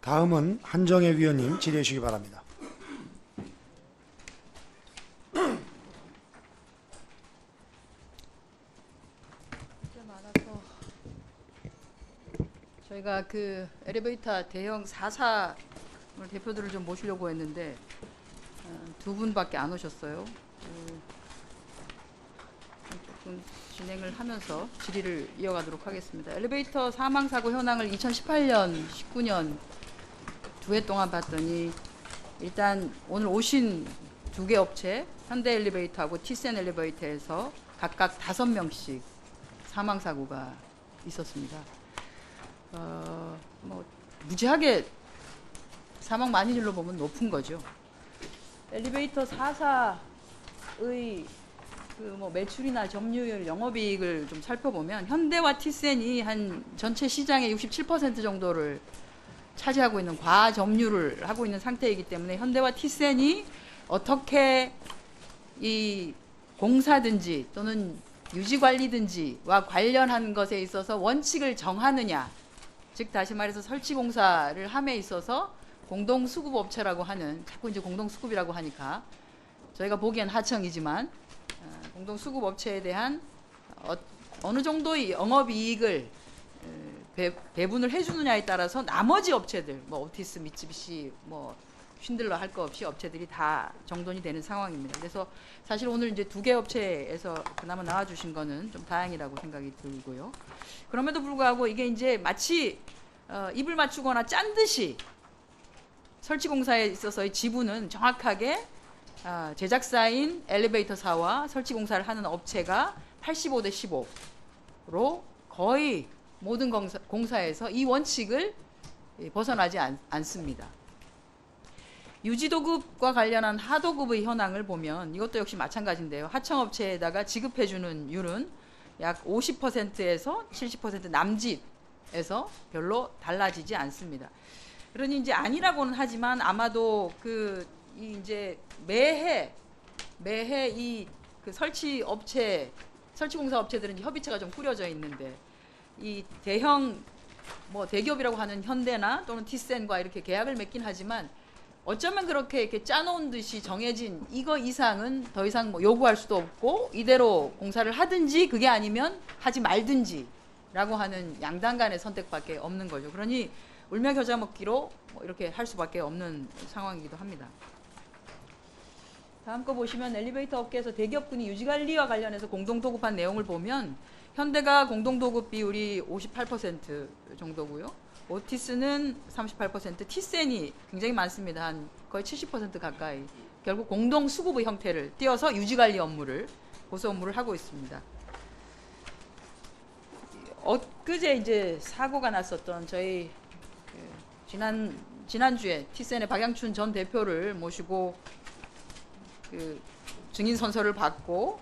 다음은 한정혜 위원님 질의해 주시기 바랍니다. 많아서 저희가 그 엘리베이터 대형 4사물 대표들을 좀 모시려고 했는데 두 분밖에 안 오셨어요. 조금 진행을 하면서 질의를 이어가도록 하겠습니다. 엘리베이터 사망 사고 현황을 2018년, 19년 두 해 동안 봤더니 일단 오늘 오신 두 개 업체 현대 엘리베이터하고 티센 엘리베이터에서 각각 5명씩 사망 사고가 있었습니다. 뭐 무지하게 사망 만인율로 보면 높은 거죠. 엘리베이터 4사의 그 뭐 매출이나 점유율, 영업이익을 좀 살펴보면 현대와 티센이 한 전체 시장의 67% 정도를 차지하고 있는 과점유를 하고 있는 상태이기 때문에 현대와 티센이 어떻게 이 공사든지 또는 유지관리든지와 관련한 것에 있어서 원칙을 정하느냐, 즉 다시 말해서 설치공사를 함에 있어서 공동수급업체라고 하는, 자꾸 이제 공동수급이라고 하니까 저희가 보기엔 하청이지만 공동수급업체에 대한 어느 정도의 영업이익을 배분을 해주느냐에 따라서 나머지 업체들, 뭐 오티스, 미쓰비시, 뭐 쉰들러 할 거 없이 업체들이 다 정돈이 되는 상황입니다. 그래서 사실 오늘 이제 두 개 업체에서 그나마 나와주신 거는 좀 다행이라고 생각이 들고요. 그럼에도 불구하고 이게 이제 마치 입을 맞추거나 짠 듯이 설치공사에 있어서의 지분은 정확하게 제작사인 엘리베이터사와 설치공사를 하는 업체가 85대 15로 거의 모든 공사에서 이 원칙을 벗어나지 않습니다. 유지도급과 관련한 하도급의 현황을 보면 이것도 역시 마찬가지인데요. 하청업체에다가 지급해주는 율은 약 50%에서 70% 남짓에서 별로 달라지지 않습니다. 그러니 이제 아니라고는 하지만 아마도 이제 매해 이 그 설치공사 업체들은 협의체가 좀 꾸려져 있는데 이 대형 뭐 대기업이라고 하는 현대나 또는 티센과 이렇게 계약을 맺긴 하지만 어쩌면 그렇게 이렇게 짜놓은 듯이 정해진 이거 이상은 더 이상 뭐 요구할 수도 없고 이대로 공사를 하든지 그게 아니면 하지 말든지라고 하는 양당 간의 선택밖에 없는 거죠. 그러니 울며 겨자 먹기로 뭐 이렇게 할 수밖에 없는 상황이기도 합니다. 다음 거 보시면 엘리베이터 업계에서 대기업군이 유지관리와 관련해서 공동도급한 내용을 보면 현대가 공동도급 비율이 58% 정도고요. 오티스는 38%, 티센이 굉장히 많습니다. 한 거의 70% 가까이. 결국 공동수급의 형태를 띄어서 유지관리 업무를, 보수 업무를 하고 있습니다. 엊그제 이제 사고가 났었던 저희 지난주에 티센의 박양춘 전 대표를 모시고 증인 선서를 받고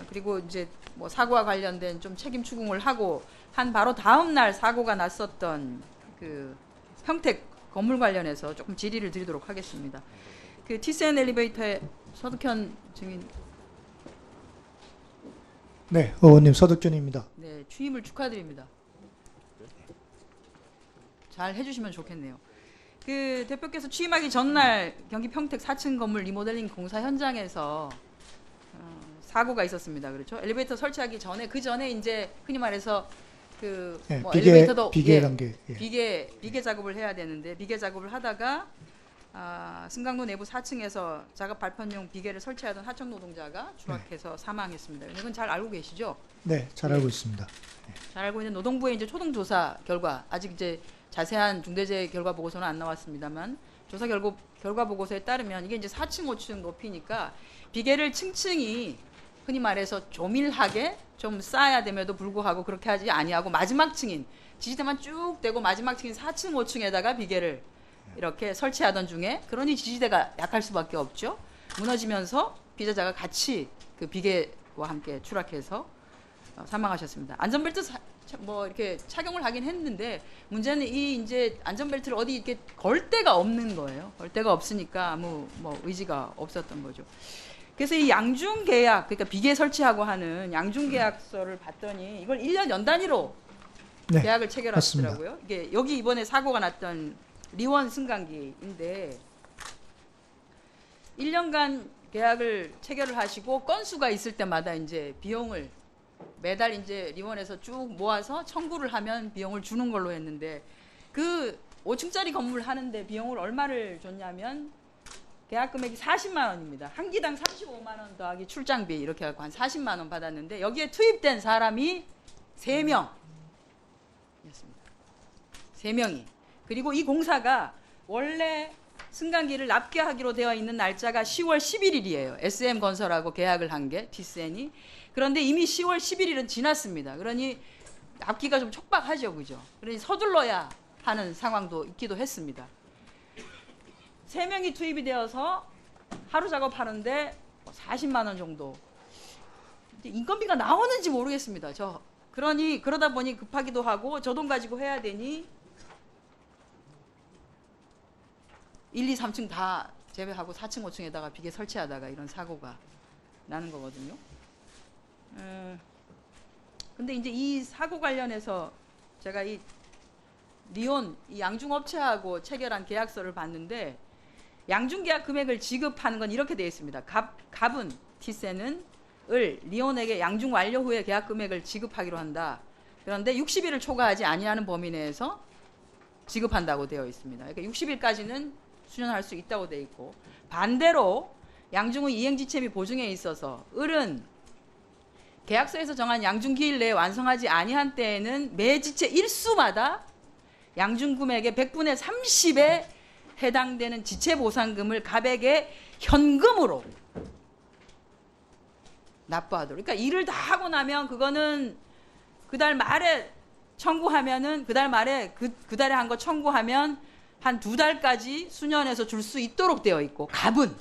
그리고 이제 뭐 사고와 관련된 좀 책임 추궁을 하고 한 바로 다음 날 사고가 났었던 그 평택 건물 관련해서 조금 질의를 드리도록 하겠습니다. 그 티센 엘리베이터의 서득현 증인. 네, 의원님 서득준입니다. 네, 취임을 축하드립니다. 잘 해주시면 좋겠네요. 그 대표께서 취임하기 전날 경기 평택 4층 건물 리모델링 공사 현장에서 사고가 있었습니다. 그렇죠? 엘리베이터 설치하기 전에 그 전에 이제 흔히 말해서 네, 뭐 엘리베이터도 비계 비계 작업을 해야 되는데 비계 작업을 하다가 승강로 내부 4층에서 작업 발판용 비계를 설치하던 하청 노동자가 추락해서 사망했습니다. 이건 잘 알고 계시죠? 네, 잘 알고 있습니다. 잘 알고 있는 노동부의 이제 초동 조사 결과 아직 이제 자세한 중대재해 결과 보고서는 안 나왔습니다만 조사 결과 보고서에 따르면 이게 이제 4층 5층 높이니까 비계를 층층이 흔히 말해서 조밀하게 좀 쌓아야 됨에도 불구하고 그렇게 하지 아니하고 마지막 층인 지지대만 쭉 대고 마지막 층인 4층 5층에다가 비계를 이렇게 설치하던 중에 그러니 지지대가 약할 수밖에 없죠. 무너지면서 피해자가 같이 그 비계와 함께 추락해서 사망하셨습니다. 안전벨트 뭐 이렇게 착용을 하긴 했는데 문제는 이 이제 안전벨트를 어디 이렇게 걸 데가 없는 거예요. 걸 데가 없으니까 아무 뭐 의지가 없었던 거죠. 그래서 이 양중 계약, 그러니까 비계 설치하고 하는 양중 계약서를 봤더니 이걸 1년 연 단위로 네, 계약을 체결하시더라고요. 이게 여기 이번에 사고가 났던 리원 승강기인데 1년간 계약을 체결을 하시고 건수가 있을 때마다 이제 비용을 매달 이제 리원에서 쭉 모아서 청구를 하면 비용을 주는 걸로 했는데 그 5층짜리 건물 하는데 비용을 얼마를 줬냐면 계약 금액이 40만 원입니다. 한 기당 35만 원 더하기 출장비 이렇게 해서 한 40만 원 받았는데 여기에 투입된 사람이 3명이었습니다. 3명이. 그리고 이 공사가 원래 승강기를 납기하기로 되어 있는 날짜가 10월 11일이에요. SM건설하고 계약을 한 게 디센이. 그런데 이미 10월 11일은 지났습니다. 그러니 납기가 좀 촉박하죠. 그죠? 그러니 서둘러야 하는 상황도 있기도 했습니다. 3명이 투입이 되어서 하루 작업하는데 40만 원 정도. 인건비가 나오는지 모르겠습니다. 그러니 그러다 보니 급하기도 하고 저 돈 가지고 해야 되니 1, 2, 3층 다 제외하고 4층, 5층에다가 비계 설치하다가 이런 사고가 나는 거거든요. 근데 이제 이 사고 관련해서 제가 이 리온 이 양중업체하고 체결한 계약서를 봤는데 양중계약 금액을 지급하는 건 이렇게 되어 있습니다. 갑은 티센은 리온에게 양중 완료 후에 계약 금액을 지급하기로 한다. 그런데 60일을 초과하지 아니하는 범위 내에서 지급한다고 되어 있습니다. 그러니까 60일까지는 수령할 수 있다고 되어 있고 반대로 양중의 이행지체 및 보증에 있어서 을은 계약서에서 정한 양중기일 내에 완성하지 아니한 때에는 매 지체 일수마다 양중금액의 100분의 30에 해당되는 지체보상금을 갑에게 현금으로 납부하도록. 그러니까 일을 다 하고 나면 그거는 그달 말에 청구하면은 그달 말에 그 달에 한 거 청구하면 한 2달까지 수년에서 줄 수 있도록 되어 있고 갑은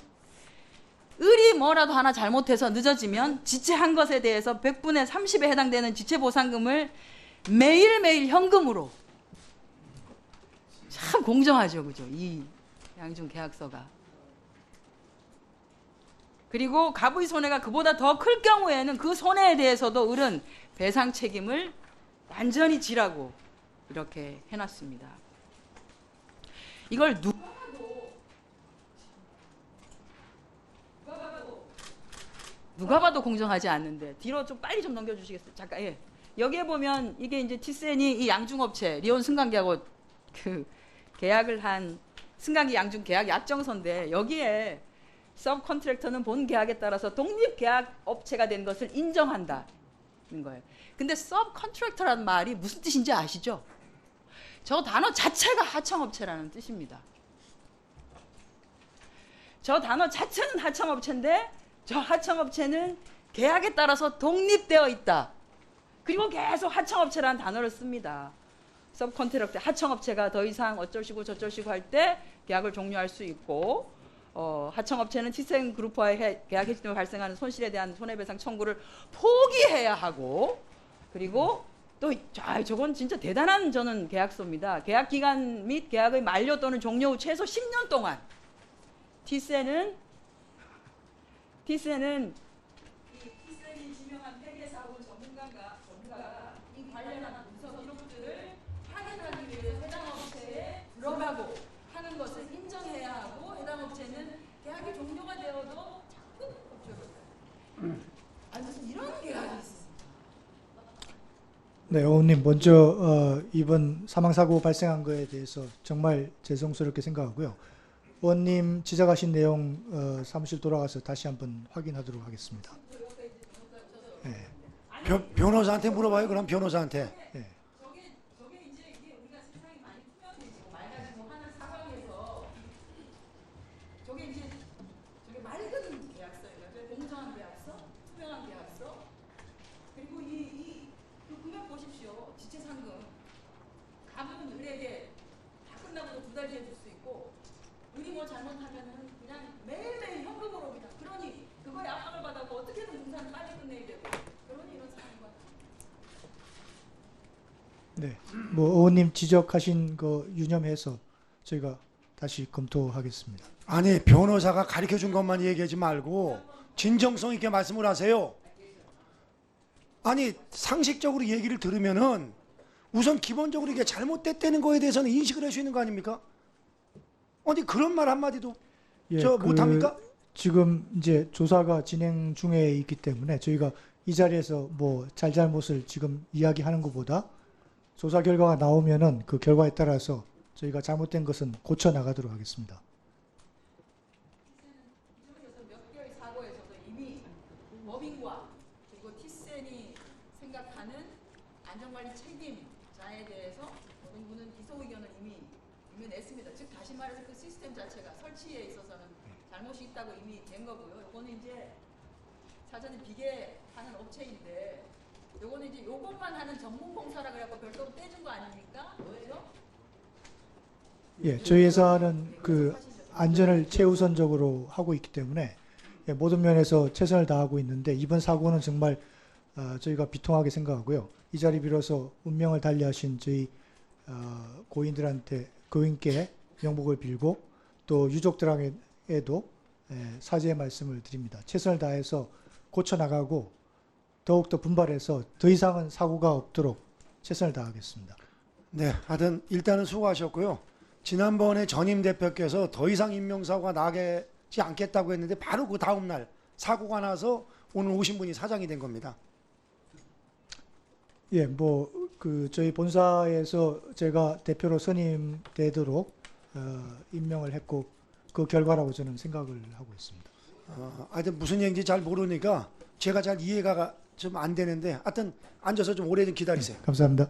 을이 뭐라도 하나 잘못해서 늦어지면 지체한 것에 대해서 100분의 30에 해당되는 지체보상금을 매일매일 현금으로. 참 공정하죠. 그죠? 이 양중 계약서가. 그리고 갑의 손해가 그보다 더 클 경우에는 그 손해에 대해서도 을은 배상 책임을 완전히 지라고 이렇게 해놨습니다. 이걸 누가 봐도 공정하지 않는데 뒤로 좀 빨리 좀 넘겨주시겠어요? 잠깐. 예. 여기에 보면 이게 이제 티센이 이 양중업체 리온 승강기하고 그 계약을 한 승강기 양중 계약 약정서인데 여기에 서브 컨트랙터는 본 계약에 따라서 독립 계약 업체가 된 것을 인정한다는 거예요. 근데 서브 컨트랙터라는 말이 무슨 뜻인지 아시죠? 저 단어 자체가 하청업체라는 뜻입니다. 저 단어 자체는 하청업체인데 저 하청업체는 계약에 따라서 독립되어 있다. 그리고 계속 하청업체라는 단어를 씁니다. 서브 컨트랙터 하청업체가 더 이상 어쩔시고 저쩔시고 할 때 계약을 종료할 수 있고 하청업체는 티센그룹과의 계약 해지 때문에 발생하는 손실에 대한 손해배상 청구를 포기해야 하고 그리고 또 저건 진짜 대단한 저는 계약서입니다. 계약 기간 및 계약의 만료 또는 종료 후 최소 10년 동안 티센이 지명한 회계사고 전문가가 이 관련한 문서 기록들을 확인하기 위해 해당 업체에 들어가고 하는 것을 인정해야 하고 해당 업체는 계약이 종료가 되어도 자꾸 아니 무슨 이런 계약이 있습니다. 네, 의원님 먼저 이번 사망사고 발생한 거에 대해서 정말 죄송스럽게 생각하고요. 의원님 지적하신 내용 사무실 돌아가서 다시 한번 확인하도록 하겠습니다. 네. 변호사한테 물어봐요. 그럼 변호사한테. 네. 저게 이제 이게 우리가 세상이 많이 투명해지고 맑아지고 하는 상황에서 저게 이제 저게 맑은 계약서예요. 공정한 계약서, 투명한 계약서. 그리고 그 금액 보십시오. 지체상금. 갑은 을에게 다 끝나고도 2달 뒤에 줄 수 있고 을이 뭐 잘못하면은 그냥 매일매일 현금으로 그냥 그러니 그거에 압박을 받아서 어떻게든 공사를 빨리 끝내야 되고 그러니 이런 상황인 것 같아요. 네, 뭐 의원님 지적하신 거 유념해서 저희가 다시 검토하겠습니다. 아니 변호사가 가르쳐준 것만 얘기하지 말고 진정성 있게 말씀을 하세요. 아니 상식적으로 얘기를 들으면은 우선 기본적으로 이게 잘못됐다는 거에 대해서는 인식을 할 수 있는 거 아닙니까? 아니 그런 말 한마디도 예, 못합니까? 지금 이제 조사가 진행 중에 있기 때문에 저희가 이 자리에서 뭐 잘잘못을 지금 이야기하는 것보다 조사 결과가 나오면은 그 결과에 따라서 저희가 잘못된 것은 고쳐 나가도록 하겠습니다. 이쪽에서 몇 개의 사고에서도 이미 법인과 그리고 티센이 생각하는 안전관리 책임자에 대해서 모든 분은 기소 의견을 이미 냈습니다. 즉 다시 말해서 그 시스템 자체가 설치에 있어서는 잘못이 있다고 이미 된 거고요. 요거는 이제 사전에 비계하는 업체인데 요거는 이제 요것만 하는 전문 공사라 그래갖고 별도로 떼준 거 아닙니까? 뭐예요? 예, 저희 회사는 그 안전을 최우선적으로 하고 있기 때문에 예, 모든 면에서 최선을 다하고 있는데 이번 사고는 정말 저희가 비통하게 생각하고요. 이 자리 빌어서 운명을 달리하신 저희 고인께 명복을 빌고 또 유족들에게도 사죄의 말씀을 드립니다. 최선을 다해서 고쳐 나가고 더욱더 분발해서 더 이상은 사고가 없도록 최선을 다하겠습니다. 네, 하여튼 일단은 수고하셨고요. 지난번에 전임 대표께서 더 이상 인명사고가 나지 않겠다고 했는데 바로 그 다음 날 사고가 나서 오늘 오신 분이 사장이 된 겁니다. 예, 뭐 그 저희 본사에서 제가 대표로 선임되도록 임명을 했고 그 결과라고 저는 생각을 하고 있습니다. 하여튼 무슨 얘기인지 잘 모르니까 제가 잘 이해가 좀 안 되는데 하여튼 앉아서 좀 오래 좀 기다리세요. 감사합니다.